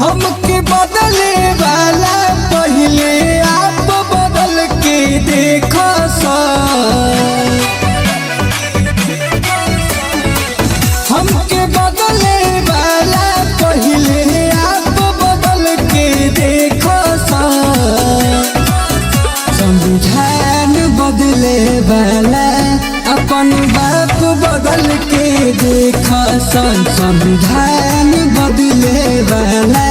हमके बदले वाला पहले आप बदल के देखो हमके बदले वाला पहले आप बदल के देखो संविधान बदले वाला अपन बाप बदल के देखो संविधान बदले वाला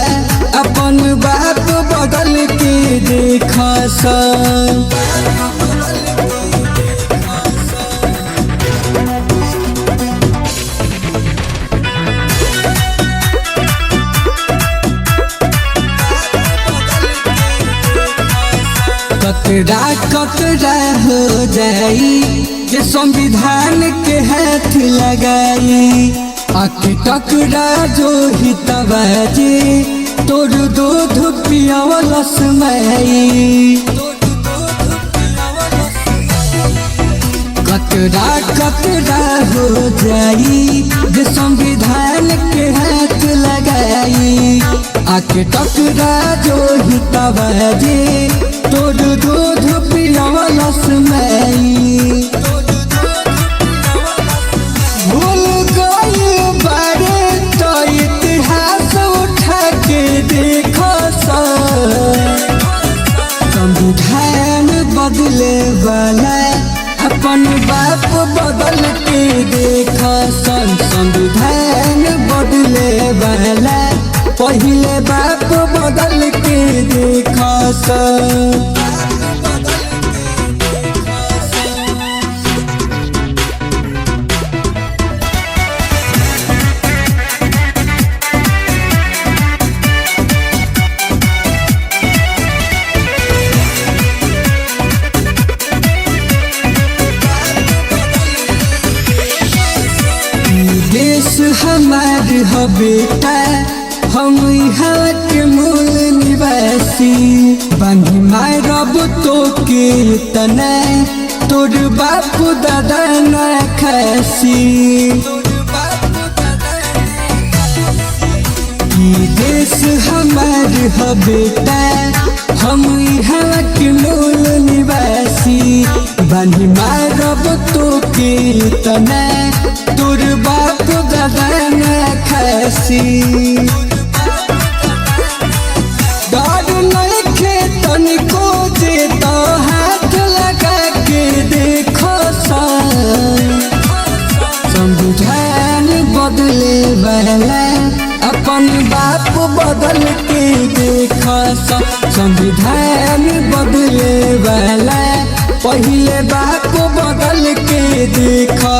अपन बाप बदल के देखो कतरा कतरा हो जाई जे संविधान के हाथ लगाई आखि टकरा जो हितबाजी तोर दूध पियावला समाई कतरा कतरा हो जाई जे संविधान के हाथ लगाई आखि टकरा जो हितबाजी तोर दूध पियावला समाई भूल गई बारे तो इतिहास उठा के देखो संविधान बदले वाला अपन बाप बदल के देखो संविधान बदले वाला पहले बाप बदल के देखो देश हमार हो बेटा हम यहाँ के मूल निवासी बांधी मारब तो के तना तोर बाप दादा न खासी देश हमार हो बेटा हम यहाँ के मूल निवासी बांधी मारब तो के तना तोर बाप दादा न खासी डर नइखे तनिको जे तो हाथ लगा के देखो संविधान बदले वाला अपन बाप बदल के देखो संविधान बदले वाला पहले बाप बदल के देखो